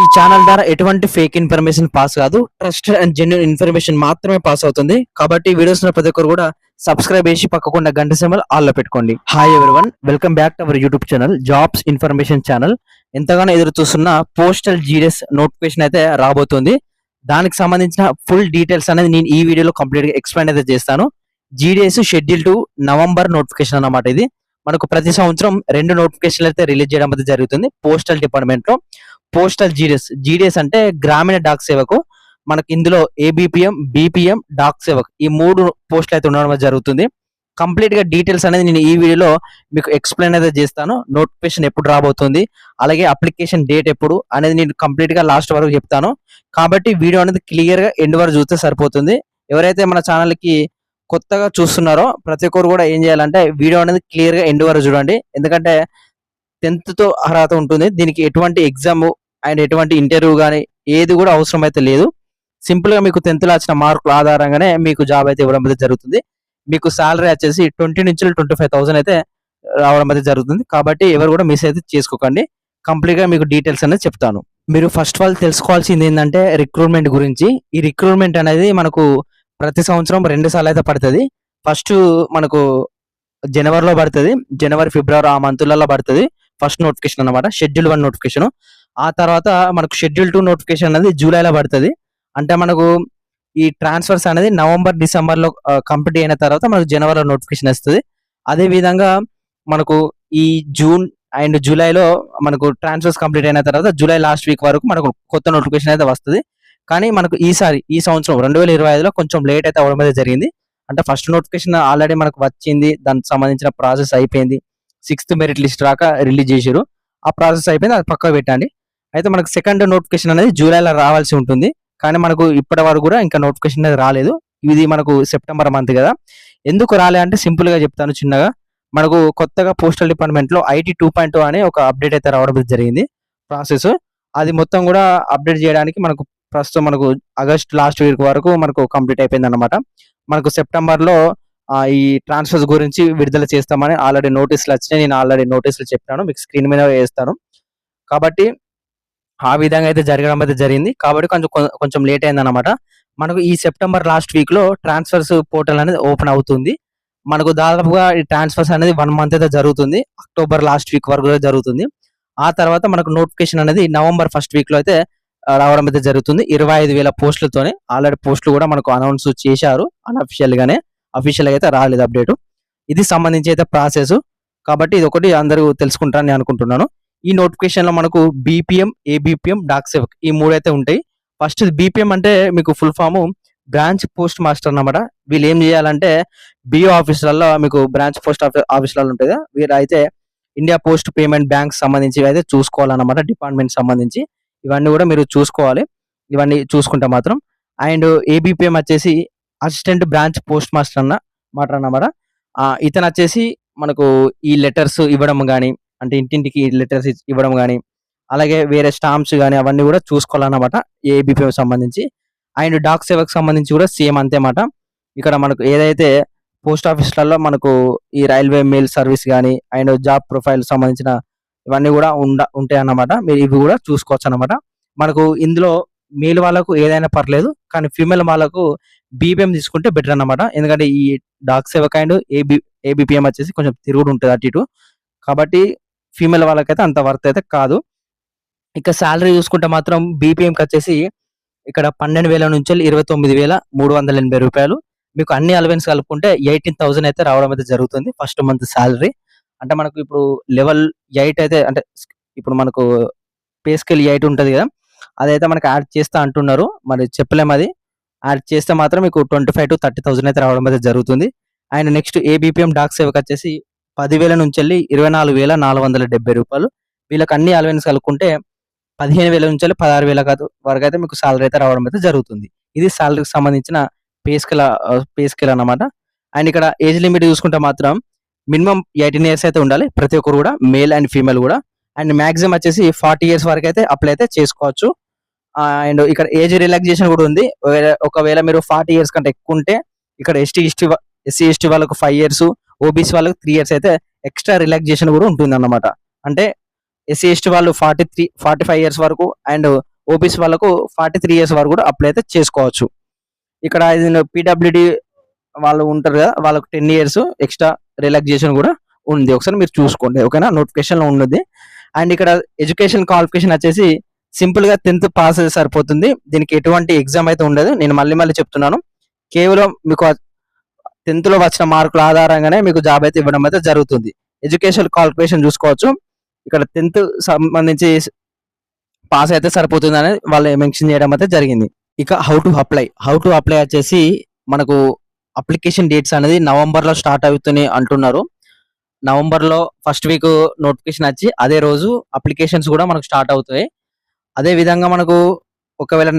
ఈ ఛానల్ ద్వారా ఎటువంటి ఫేక్ ఇన్ఫర్మేషన్ పాస్ కాదు, ట్రస్టెడ్ అండ్ జెన్యూన్ ఇన్ఫర్మేషన్ మాత్రమే పాస్ అవుతుంది. కాబట్టి వీడియోస్ ప్రతి ఒక్కరు కూడా సబ్స్క్రైబ్ చేసి పక్కకుండా గంట సింబల్ ఆల్ లో పెట్టుకోండి. Hi everyone, welcome back to our YouTube channel jobs information channel. ఎంతగానో ఎదురు చూస్తున్న పోస్టల్ జీడీఎస్ నోటిఫికేషన్ అయితే రాబోతుంది. దానికి సంబంధించిన ఫుల్ డీటెయిల్స్ అనేది నేను ఈ వీడియోలో కంప్లీట్ గా ఎక్స్ప్లెయిన్ అయితే చేస్తాను. GDS schedule to November notification అన్నమాట. ఇది మనకు ప్రతి సంవత్సరం 2 నోటిఫికేషన్లు అయితే రిలీజ్ చేయడం అయితే జరుగుతుంది పోస్టల్ డిపార్ట్మెంట్ లో. పోస్టల్ జీడీఎస్ అంటే గ్రామీణ డాక్ సేవకు. మనకి ఇందులో ఏబిపిఎం, బిపిఎం, డాక్ సేవక్ ఈ 3 పోస్టులు అయితే ఉండడం జరుగుతుంది. కంప్లీట్ గా డీటెయిల్స్ అనేది నేను ఈ వీడియోలో మీకు ఎక్స్ప్లెయిన్ అయితే చేస్తాను. నోటిఫికేషన్ ఎప్పుడు రాబోతుంది, అలాగే అప్లికేషన్ డేట్ ఎప్పుడు అనేది నేను కంప్లీట్ గా లాస్ట్ వరకు చెప్తాను. కాబట్టి వీడియో అనేది క్లియర్ గా ఎండ్ వరకు చూస్తే సరిపోతుంది. ఎవరైతే మన ఛానల్ కి కొత్తగా చూస్తున్నారో ప్రతి ఒక్కరు కూడా ఏం చేయాలంటే వీడియో అనేది క్లియర్ గా ఎండ్ వరకు చూడండి. ఎందుకంటే 10th తో అర్హత ఉంటుంది. దీనికి ఎటువంటి ఎగ్జామ్ అండ్ ఎటువంటి ఇంటర్వ్యూ కానీ ఏది కూడా అవసరం అయితే లేదు. సింపుల్ గా మీకు 10th లో వచ్చిన మార్కుల ఆధారంగానే మీకు జాబ్ అయితే ఇవ్వడం అయితే జరుగుతుంది. మీకు సాలరీ వచ్చేసి 20 నుంచి 25,000 అయితే రావడం అయితే జరుగుతుంది. కాబట్టి ఎవరు కూడా మిస్ అయితే చేసుకోకండి. కంప్లీట్ గా మీకు డీటెయిల్స్ అనేది చెప్తాను. మీరు ఫస్ట్ ఆఫ్ ఆల్ తెలుసుకోవాల్సింది ఏంటంటే రిక్రూట్మెంట్ గురించి. ఈ రిక్రూట్మెంట్ అనేది మనకు ప్రతి సంవత్సరం 2 సార్లు అయితే పడుతుంది. ఫస్ట్ మనకు జనవరిలో పడుతుంది, జనవరి ఫిబ్రవరి ఆ మంత్లలో పడుతుంది ఫస్ట్ నోటిఫికేషన్ అనమాట, షెడ్యూల్ 1 నోటిఫికేషన్. ఆ తర్వాత మనకు షెడ్యూల్ 2 నోటిఫికేషన్ అనేది జూలైలో పడుతుంది. అంటే మనకు ఈ ట్రాన్స్ఫర్స్ అనేది నవంబర్ డిసెంబర్ లో కంప్లీట్ అయిన తర్వాత మనకు జనవరిలో నోటిఫికేషన్ వస్తుంది. అదే విధంగా మనకు ఈ జూన్ అండ్ జూలైలో మనకు ట్రాన్స్ఫర్స్ కంప్లీట్ అయిన తర్వాత జూలై లాస్ట్ వీక్ వరకు మనకు కొత్త నోటిఫికేషన్ అయితే వస్తుంది. కానీ మనకు ఈ సంవత్సరం 2025లో కొంచెం లేట్ అయితే అవడం అయితే జరిగింది. అంటే ఫస్ట్ నోటిఫికేషన్ ఆల్రెడీ మనకు వచ్చింది, దానికి సంబంధించిన ప్రాసెస్ అయిపోయింది. 6th మెరిట్ లిస్ట్ రాక రిలీజ్ చేశారు. ఆ ప్రాసెస్ అయిపోయింది, అది పక్కకు పెట్టండి. అయితే మనకు సెకండ్ నోటిఫికేషన్ అనేది జూలైలో రావాల్సి ఉంటుంది. కానీ మనకు ఇప్పటి వరకు కూడా ఇంకా నోటిఫికేషన్ అనేది రాలేదు. ఇది మనకు సెప్టెంబర్ మంత్ కదా. ఎందుకు రాలే అంటే సింపుల్ గా చెప్తాను చిన్నగా. మనకు కొత్తగా పోస్టల్ డిపార్ట్మెంట్ లో ఐటీ 2.0 అనే ఒక అప్డేట్ అయితే రావడం జరిగింది ప్రాసెస్. అది మొత్తం కూడా అప్డేట్ చేయడానికి మనకు ప్రస్తుతం మనకు ఆగస్ట్ లాస్ట్ వీక్ వరకు మనకు కంప్లీట్ అయిపోయింది అనమాట. మనకు సెప్టెంబర్ లో ఈ ట్రాన్స్ఫర్స్ గురించి విడుదల చేస్తామని ఆల్రెడీ నోటీసులు వచ్చినాయి. నేను ఆల్రెడీ నోటీసులు చెప్పాను, మీకు స్క్రీన్ మీద వేస్తాను. కాబట్టి ఆ విధంగా అయితే జరగడం అయితే జరిగింది. కాబట్టి కొంచెం లేట్ అయింది అనమాట. మనకు ఈ సెప్టెంబర్ లాస్ట్ వీక్ లో ట్రాన్స్ఫర్స్ పోర్టల్ అనేది ఓపెన్ అవుతుంది. మనకు దాదాపుగా ఈ ట్రాన్స్ఫర్స్ అనేది 1 మంత్ అయితే జరుగుతుంది. అక్టోబర్ లాస్ట్ వీక్ వరకు జరుగుతుంది. ఆ తర్వాత మనకు నోటిఫికేషన్ అనేది నవంబర్ ఫస్ట్ వీక్ లో అయితే రావడం అయితే జరుగుతుంది. 25,000 పోస్టులతోనే. ఆల్రెడీ పోస్టులు కూడా మనకు అనౌన్స్ చేశారు అన్అఫిషియల్ గానే, అఫీషియల్ గా అయితే రాలేదు అప్డేట్. ఇది సంబంధించి అయితే ప్రాసెస్. కాబట్టి ఇది ఒకటి అందరూ తెలుసుకుంటారని అనుకుంటున్నాను. ఈ నోటిఫికేషన్ లో మనకు బీపీఎం, ఏబిపిఎం, డాక్ సేవక్ ఈ 3 అయితే ఉంటాయి. ఫస్ట్ బీపీఎం అంటే మీకు full form branch post master అన్నమాట. వీళ్ళు ఏం చేయాలంటే బిఓ ఆఫీసులలో, మీకు బ్రాంచ్ పోస్ట్ ఆఫీసులలో ఉంటుంది. వీరు అయితే ఇండియా పోస్ట్ పేమెంట్ బ్యాంక్ సంబంధించి అయితే చూసుకోవాలన్నమాట. డిపార్ట్మెంట్ సంబంధించి ఇవన్నీ కూడా మీరు చూసుకోవాలి. ఇవన్నీ చూసుకుంటే మాత్రం. అండ్ ఏబిపిఎం వచ్చేసి అసిస్టెంట్ బ్రాంచ్ పోస్ట్ మాస్టర్ అన్నమాట. ఇతను వచ్చేసి మనకు ఈ లెటర్స్ ఇవ్వడం కానీ, అంటే ఇంటింటికి లెటర్స్ ఇవ్వడం కానీ, అలాగే వేరే స్టాంప్స్ కానీ అవన్నీ కూడా చూసుకోవాలన్నమాట ఏబిపిఎం సంబంధించి. అండ్ డాక్ సేవకు సంబంధించి కూడా సేమ్ అంతే మాట. ఇక్కడ మనకు ఏదైతే పోస్ట్ ఆఫీసులలో మనకు ఈ రైల్వే మెయిల్ సర్వీస్ కానీ అండ్ జాబ్ ప్రొఫైల్ సంబంధించిన ఇవన్నీ కూడా ఉంటాయి అన్నమాట. మీరు ఇవి కూడా చూసుకోవచ్చు అన్నమాట. మనకు ఇందులో మేల్ వాళ్ళకు ఏదైనా పర్లేదు, కానీ ఫీమేల్ వాళ్ళకు బీపీఎం తీసుకుంటే బెటర్ అన్నమాట. ఎందుకంటే ఈ డాక్ సేవక్ అండ్ ఏబిపిఎం వచ్చేసి కొంచెం తిరుగుడు ఉంటుంది అటు ఇటు. కాబట్టి ఫీమేల్ వాళ్ళకైతే అంత వర్త్ అయితే కాదు. ఇక శాలరీ చూసుకుంటే మాత్రం బీపీఎంకి వచ్చేసి ఇక్కడ 12,000 నుంచి 29,380 రూపాయలు. మీకు అన్ని అలవెన్స్ కలుపుకుంటే 18,000 అయితే రావడం అయితే జరుగుతుంది ఫస్ట్ మంత్ శాలరీ. అంటే మనకు ఇప్పుడు లెవెల్ 8 అయితే, అంటే ఇప్పుడు మనకు పే స్కేల్ 8 ఉంటుంది కదా, అదైతే మనకు యాడ్ చేస్తా అంటున్నారు. మరి చెప్పలేము, అది యాడ్ చేస్తే మాత్రం మీకు 25,000 to 30,000 అయితే రావడం అయితే జరుగుతుంది. And next ABPM Dak Sevak వచ్చేసి 10,000 నుంచి 24,470 రూపాయలు. వీళ్ళకి అన్ని అలవెన్స్ కలుపుకుంటే 15,000 నుంచి 16,000 వరకు అయితే మీకు సాలరీ అయితే రావడం అయితే జరుగుతుంది. ఇది సాలరీకి సంబంధించిన పే స్కేల్ అన్నమాట. అండ్ ఇక్కడ ఏజ్ లిమిట్ చూసుకుంటే మాత్రం మినిమం 18 years అయితే ఉండాలి ప్రతి ఒక్కరు కూడా, మేల్ అండ్ ఫీమేల్ కూడా. అండ్ మాక్సిమం వచ్చేసి 40 years వరకు అయితే అప్లై అయితే చేసుకోవచ్చు. అండ్ ఇక్కడ ఏజ్ రిలాక్సేషన్ కూడా ఉంది. ఒకవేళ మీరు 40 years కంటే ఎక్కువ ఉంటే ఇక్కడ ఎస్సీ ఎస్టీ వాళ్ళకు 5 years, ఓబీసీ వాళ్ళకు 3 years అయితే ఎక్స్ట్రా రిలాక్సేషన్ కూడా ఉంటుంది అన్నమాట. అంటే ఎస్సీ ఎస్టీ వాళ్ళు 45 ఇయర్స్ వరకు అండ్ ఓబీసీ వాళ్ళకు 43 ఇయర్స్ వరకు కూడా అప్లై అయితే చేసుకోవచ్చు. ఇక్కడ ఇది పీడబ్ల్యూడి వాళ్ళు ఉంటారు కదా, వాళ్ళకు 10 ఇయర్స్ ఎక్స్ట్రా రిలాక్సేషన్ కూడా ఉంది. ఒకసారి మీరు చూసుకోండి, ఓకేనా. నోటిఫికేషన్ లో ఉన్నది. అండ్ ఇక్కడ ఎడ్యుకేషన్ క్వాలిఫికేషన్ వచ్చేసి సింపుల్ గా 10th పాస్ అయితే సరిపోతుంది. దీనికి ఎటువంటి ఎగ్జామ్ అయితే ఉండదు. నేను మళ్ళీ చెప్తున్నాను, కేవలం మీకు 10th లో వచ్చిన మార్కుల ఆధారంగానే మీకు జాబ్ అయితే ఇవ్వడం అయితే జరుగుతుంది. ఎడ్యుకేషన్ క్వాలిఫికేషన్ చూసుకోవచ్చు. ఇక్కడ 10th సంబంధించి పాస్ అయితే సరిపోతుంది అనేది వాళ్ళు మెన్షన్ చేయడం అయితే జరిగింది. ఇక హౌ టు అప్లై వచ్చేసి మనకు అప్లికేషన్ డేట్స్ అనేది నవంబర్ లో స్టార్ట్ అవుతున్నాయి అంటున్నారు. నవంబర్ లో ఫస్ట్ వీక్ నోటిఫికేషన్ వచ్చి అదే రోజు అప్లికేషన్స్ కూడా మనకు స్టార్ట్ అవుతాయి. అదే విధంగా మనకు ఒకవేళ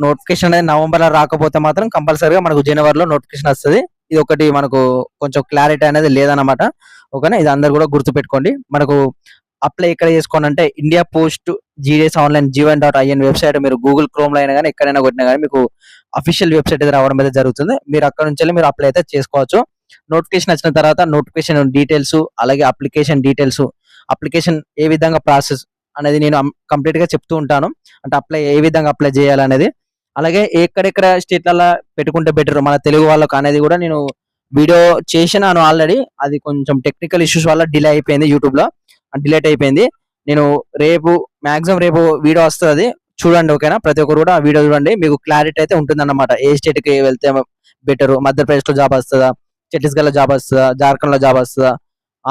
నోటిఫికేషన్ అనేది నవంబర్ లో రాకపోతే మాత్రం కంపల్సరీగా మనకు జనవరిలో నోటిఫికేషన్ వస్తుంది. ఇది ఒకటి మనకు కొంచెం క్లారిటీ అనేది లేదన్నమాట, ఓకేనా. ఇది అందరు కూడా గుర్తు పెట్టుకోండి. మనకు అప్లై ఎక్కడ చేసుకోండి అంటే ఇండియా పోస్ట్ జీడీఎస్ ఆన్లైన్ జీవన్.in వెబ్సైట్ మీరు గూగుల్ క్రోమ్ లో అయినా కానీ ఎక్కడైనా కొట్టినా కానీ మీకు అఫీషియల్ వెబ్సైట్ అయితే రావడం అయితే జరుగుతుంది. మీరు అక్కడ నుంచి మీరు అప్లై అయితే చేసుకోవచ్చు. నోటిఫికేషన్ వచ్చిన తర్వాత నోటిఫికేషన్ డీటెయిల్స్, అలాగే అప్లికేషన్ డీటెయిల్స్, అప్లికేషన్ ఏ విధంగా ప్రాసెస్ అనేది నేను కంప్లీట్ గా చెప్తూ ఉంటాను. అంటే ఏ విధంగా అప్లై చేయాలనేది, అలాగే ఎక్కడెక్కడ స్టేట్లలో పెట్టుకుంటే బెటర్ మన తెలుగు వాళ్ళకు అనేది కూడా నేను వీడియో చేసినాను ఆల్రెడీ. అది కొంచెం టెక్నికల్ ఇష్యూస్ వల్ల డిలే అయిపోయింది, యూట్యూబ్ లో డిలేట్ అయిపోయింది. నేను మాక్సిమం రేపు వీడియో వస్తుంది, చూడండి, ఓకేనా. ప్రతి ఒక్కరు కూడా ఆ వీడియో చూడండి, మీకు క్లారిటీ అయితే ఉంటుంది అన్నమాట. ఏ స్టేట్ కి వెళ్తే బెటర్, మధ్యప్రదేశ్ లో జాబ్ వస్తుందా, ఛత్తీస్గఢ్ లో జాబ్ వస్తుందా, జార్ఖండ్ లో జాబ్ వస్తుందా,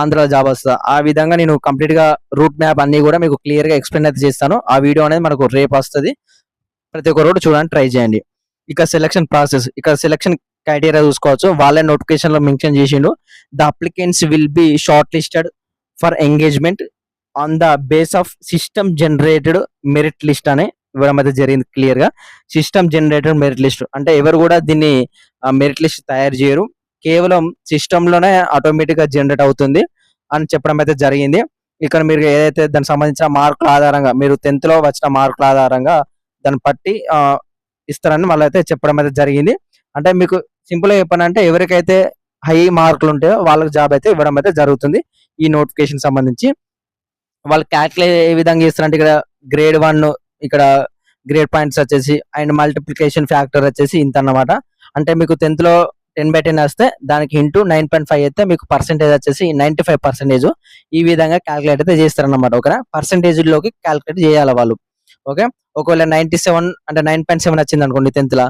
ఆంధ్రలో జాబ్ వస్తుందా, ఆ విధంగా నేను కంప్లీట్ గా రూట్ మ్యాప్ అన్ని కూడా మీకు క్లియర్ గా ఎక్స్ప్లెయిన్ అయితే చేస్తాను. ఆ వీడియో అనేది మనకు రేపు వస్తుంది. ప్రతి ఒక్కరు కూడా చూడండి, ట్రై చేయండి. ఇక సెలక్షన్ ప్రాసెస్, ఇక సెలక్షన్ క్రైటీరియా చూసుకోవచ్చు. వాళ్ళే నోటిఫికేషన్ లో మెన్షన్ చేసిండు, the applicants will be short listed for engagement on the base of system generated merit list అని ఇవ్వడం అయితే జరిగింది క్లియర్ గా. సిస్టమ్ జనరేటెడ్ మెరిట్ లిస్ట్ అంటే ఎవరు కూడా దీన్ని మెరిట్ లిస్ట్ తయారు చేయరు, కేవలం సిస్టమ్ లోనే ఆటోమేటిక్ గా జనరేట్ అవుతుంది అని చెప్పడం అయితే జరిగింది. ఇక్కడ మీరు ఏదైతే దానికి సంబంధించిన మార్కుల ఆధారంగా, మీరు 10th లో వచ్చిన మార్కుల ఆధారంగా దాన్ని బట్టి ఇస్తారని మళ్ళీ అయితే చెప్పడం అయితే జరిగింది. అంటే మీకు సింపుల్ గా చెప్పానంటే ఎవరికైతే హై మార్కులు ఉంటాయో వాళ్ళకి జాబ్ అయితే ఇవ్వడం అయితే జరుగుతుంది. ఈ నోటిఫికేషన్ సంబంధించి వాళ్ళు క్యాల్కులేట్ ఏ విధంగా చేస్తారంటే ఇక్కడ గ్రేడ్ 1 ఇక్కడ గ్రేడ్ పాయింట్స్ వచ్చేసి అండ్ మల్టిప్లికేషన్ ఫ్యాక్టర్ వచ్చేసి ఇంత అన్నమాట. అంటే మీకు 10th లో 10/10 వస్తే దానికి ఇంటూ 9.5 అయితే మీకు పర్సెంటేజ్ వచ్చేసి 95%. ఈ విధంగా క్యాల్కులేట్ అయితే చేస్తారన్నమాట, ఓకేనా. పర్సెంటేజ్ లోకి క్యాల్కులేట్ చేయాలి వాళ్ళు, ఓకే. ఒకవేళ 97 అంటే 9.7 వచ్చింది అనుకోండి 10th లో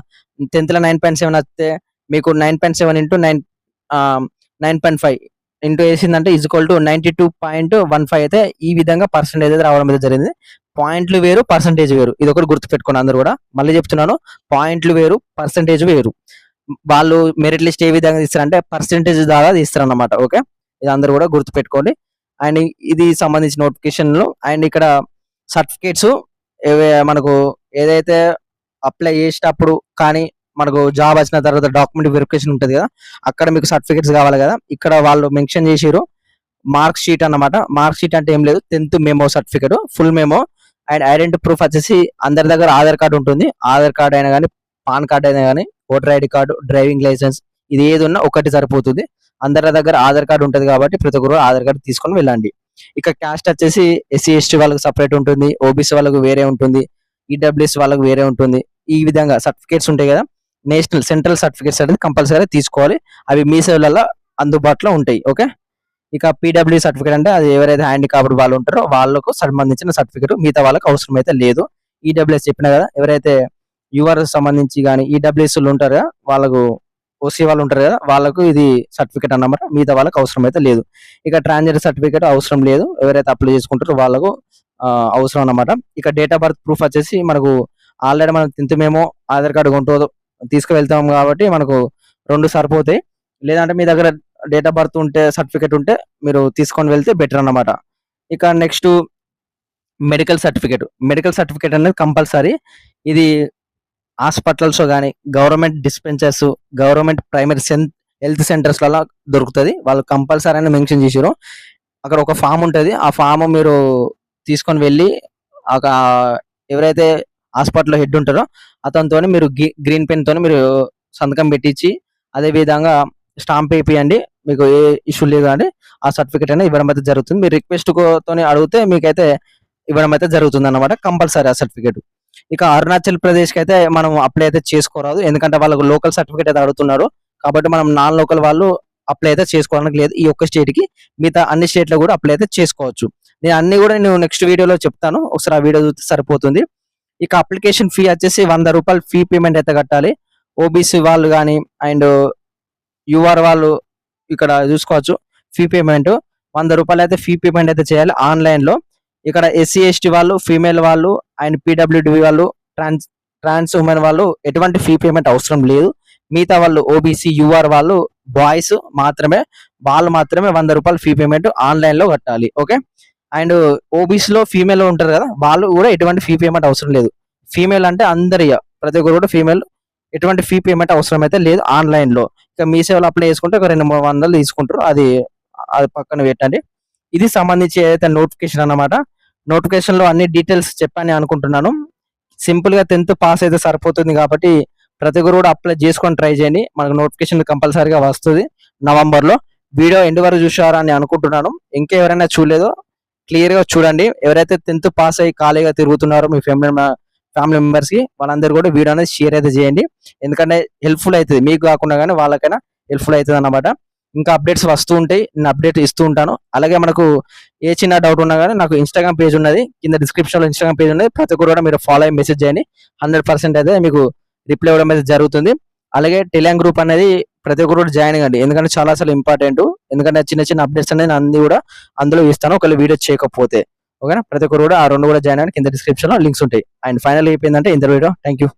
9.7 వస్తే మీకు 9.7 ఇంటూ 9.5 ఇంటూ వేసిందంటే ఈక్వల్ టు 92.15 అయితే ఈ విధంగా పర్సెంటేజ్ అయితే రావడం అయితే జరిగింది. పాయింట్లు వేరు, పర్సెంటేజ్ వేరు, ఇది ఒకటి గుర్తుపెట్టుకోండి అందరూ కూడా. మళ్ళీ చెప్తున్నాను, పాయింట్లు వేరు, పర్సెంటేజ్ వేరు. వాళ్ళు మెరిట్ లిస్ట్ ఏ విధంగా తీస్తారంటే పర్సెంటేజ్ ద్వారా తీస్తారన్నమాట, ఓకే. ఇది అందరూ కూడా గుర్తుపెట్టుకోండి. అండ్ ఇది సంబంధించిన నోటిఫికేషన్ లో అండ్ ఇక్కడ సర్టిఫికేట్స్ మనకు ఏదైతే అప్లై చేసేటప్పుడు కానీ మనకు జాబ్ వచ్చిన తర్వాత డాక్యుమెంట్ వెరిఫికేషన్ ఉంటుంది కదా, అక్కడ మీకు సర్టిఫికేట్స్ కావాలి కదా. ఇక్కడ వాళ్ళు మెన్షన్ చేసిరు మార్క్ షీట్ అన్నమాట. మార్క్ షీట్ అంటే ఏం లేదు, 10th memo certificate, full memo. And identity proof వచ్చేసి అందరి దగ్గర ఆధార్ కార్డు ఉంటుంది. ఆధార్ కార్డు అయినా కానీ, పాన్ కార్డు అయినా కానీ, voter ID card, driving licence, ఇది ఏది ఉన్నా ఒకటి సరిపోతుంది. అందరి దగ్గర ఆధార్ కార్డు ఉంటుంది కాబట్టి ప్రతి ఒక్కరు ఆధార్ కార్డు తీసుకొని వెళ్ళండి. ఇక క్యాస్ట్ వచ్చేసి ఎస్సీ ఎస్టీ వాళ్ళకి సపరేట్ ఉంటుంది, ఓబీసీ వాళ్ళకు వేరే ఉంటుంది, ఈడబ్ల్యూఎస్ వాళ్ళకు వేరే ఉంటుంది. ఈ విధంగా సర్టిఫికేట్స్ ఉంటాయి కదా, నేషనల్ సెంట్రల్ సర్టిఫికేట్స్ అనేది కంపల్సరీ తీసుకోవాలి. అవి మీ సేవలలో అందుబాటులో ఉంటాయి, ఓకే. ఇక పీడబ్ల్యూ సర్టిఫికేట్ అంటే అది ఎవరైతే హ్యాండిక్యాప్డ్ వాళ్ళు ఉంటారో వాళ్ళకు సంబంధించిన సర్టిఫికేట్, మిగతా వాళ్ళకి అవసరం అయితే లేదు. ఈడబ్ల్యూఎస్ చెప్పిన కదా, ఎవరైతే యువర్ సంబంధించి కానీ ఈడబ్ల్యూఎస్ ఉంటారు కదా, వాళ్ళకు ఓసీ వాళ్ళు ఉంటారు కదా, వాళ్ళకు ఇది సర్టిఫికేట్ అన్నమాట. మిగతా వాళ్ళకి అవసరం అయితే లేదు. ఇక ట్రాన్స్జెండర్ సర్టిఫికేట్ అవసరం లేదు, ఎవరైతే అప్లై చేసుకుంటారో వాళ్ళకు అవసరం అన్నమాట. ఇక డేట్ ఆఫ్ బర్త్ ప్రూఫ్ వచ్చేసి మనకు ఆల్రెడీ మనం 10th మెమో ఆధార్ కార్డు కొంటూ తీసుకువెళ్తాం కాబట్టి మనకు 2 సరిపోతాయి. లేదంటే మీ దగ్గర డేట్ ఆఫ్ బర్త్ ఉంటే సర్టిఫికేట్ ఉంటే మీరు తీసుకొని వెళ్తే బెటర్ అన్నమాట. ఇక నెక్స్ట్ మెడికల్ సర్టిఫికేట్ అనేది కంపల్సరీ. ఇది హాస్పిటల్స్ కానీ, government dispensers, government primary health centres లలో దొరుకుతుంది. వాళ్ళు కంపల్సరీ అని మెన్షన్ చేసారు. అక్కడ ఒక ఫామ్ ఉంటుంది, ఆ ఫామ్ మీరు తీసుకొని వెళ్ళి ఎవరైతే హాస్పిటల్ హెడ్ ఉంటారో అతనితో మీరు గ్రీన్ పెన్ తోని మీరు సంతకం పెట్టించి, అదే విధంగా స్టాంప్ వేపియండి. మీకు ఏ ఇష్యూ లేదు అండి. ఆ సర్టిఫికేట్ అనేది ఇవ్వడం అయితే జరుగుతుంది. మీరు రిక్వెస్ట్ తోని అడిగితే మీకైతే ఇవ్వడం అయితే జరుగుతుంది అన్నమాట, కంపల్సరీ ఆ సర్టిఫికేట్. ఇక అరుణాచల్ ప్రదేశ్ కి అయితే మనం అప్లై అయితే చేసుకోరాదు, ఎందుకంటే వాళ్ళకు లోకల్ సర్టిఫికేట్ అయితే అడుగుతున్నారు. కాబట్టి మనం నాన్ లోకల్ వాళ్ళు అప్లై అయితే చేసుకోవడానికి లేదు ఈ ఒక్క స్టేట్ కి. మిగతా అన్ని స్టేట్ లో కూడా అప్లై అయితే చేసుకోవచ్చు. నేను అన్ని కూడా నేను నెక్స్ట్ వీడియోలో చెప్తాను, ఒకసారి ఆ వీడియో చూస్తే సరిపోతుంది. ఇక అప్లికేషన్ ఫీ వచ్చేసి ₹100 ఫీ పేమెంట్ అయితే కట్టాలి. ఓబీసీ వాళ్ళు కానీ అండ్ యూఆర్ వాళ్ళు ఇక్కడ చూసుకోవచ్చు. ఫీ పేమెంట్ ₹100 అయితే ఫీ పేమెంట్ అయితే చేయాలి ఆన్లైన్ లో. ఇక్కడ ఎస్సీ ఎస్టీ వాళ్ళు, ఫీమేల్ వాళ్ళు అండ్ పీడబ్ల్యూడి వాళ్ళు, ట్రాన్స్ ఉమెన్ వాళ్ళు ఎటువంటి ఫీ పేమెంట్ అవసరం లేదు. మిగతా వాళ్ళు ఓబీసీ యూఆర్ వాళ్ళు బాయ్స్ మాత్రమే, వాళ్ళు మాత్రమే ₹100 ఫీ పేమెంట్ ఆన్లైన్ లో కట్టాలి. ఓకే. అండ్ ఓబీసీలో ఫీమేల్ ఉంటారు కదా, వాళ్ళు కూడా ఎటువంటి ఫీ పేమెంట్ అవసరం లేదు. ఫీమేల్ అంటే అందరి ప్రతి ఒక్కరు కూడా ఫీమేల్, ఎటువంటి ఫీ పేమెంట్ అవసరం అయితే లేదు ఆన్లైన్ లో. ఇక మీ సేవలు అప్లై చేసుకుంటే ఒక 200-300 తీసుకుంటారు, అది అది పక్కన పెట్టండి. ఇది సంబంధించి ఏదైతే నోటిఫికేషన్ అన్నమాట. నోటిఫికేషన్ లో అన్ని డీటెయిల్స్ చెప్పని అనుకుంటున్నాను. సింపుల్ గా 10th పాస్ అయితే సరిపోతుంది కాబట్టి ప్రతి ఒక్కరు కూడా అప్లై చేసుకొని ట్రై చేయండి. మనకు నోటిఫికేషన్ కంపల్సరీగా వస్తుంది నవంబర్ లో. వీడియో ఎండ్ వరకు చూసారా అని అనుకుంటున్నాను. ఇంకా ఎవరైనా చూడలేదో క్లియర్ గా చూడండి. ఎవరైతే 10th పాస్ అయ్యి ఖాళీగా తిరుగుతున్నారో మీ ఫ్యామిలీ మెంబర్స్ కి, వాళ్ళందరూ కూడా వీడియో అనేది షేర్ అయితే చేయండి. ఎందుకంటే హెల్ప్ఫుల్ అవుతుంది, మీకు కాకుండా కానీ వాళ్ళకైనా హెల్ప్ఫుల్ అవుతుంది అన్నమాట. ఇంకా అప్డేట్స్ వస్తూ ఉంటాయి, నేను అప్డేట్ ఇస్తూ ఉంటాను. అలాగే మనకు ఏ చిన్న డౌట్ ఉన్నా కానీ నాకు ఇన్స్టాగ్రామ్ పేజ్ ఉన్నది, కింద డిస్క్రిప్షన్ లో ఇన్స్టాగ్రామ్ పేజ్ ఉన్నది. ప్రతి ఒక్కరు కూడా మీరు ఫాలో అయ్యి మెసేజ్ చేయండి, 100% అయితే మీకు రిప్లై ఇవ్వడం అయితే జరుగుతుంది. అలాగే టెలిగ్రామ్ గ్రూప్ అనేది ప్రతి ఒక్కరు కూడా జాయిన్ అవ్వండి, ఎందుకంటే చాలా అసలు ఇంపార్టెంట్. ఎందుకంటే చిన్న చిన్న అప్డేట్స్ అనేది అన్ని కూడా అందులో ఇస్తాను, ఒకవేళ వీడియో చేయకపోతే. ఓకేనా, ప్రతి ఒక్కరు కూడా ఆ 2 కూడా జాయిన్ అవ్వండి, కింద డిస్క్రిప్షన్ లో లింక్స్ ఉంటాయి. అండ్ ఫైనల్ అయిపోయిందంటే ఇంత వీడియో. Thank you.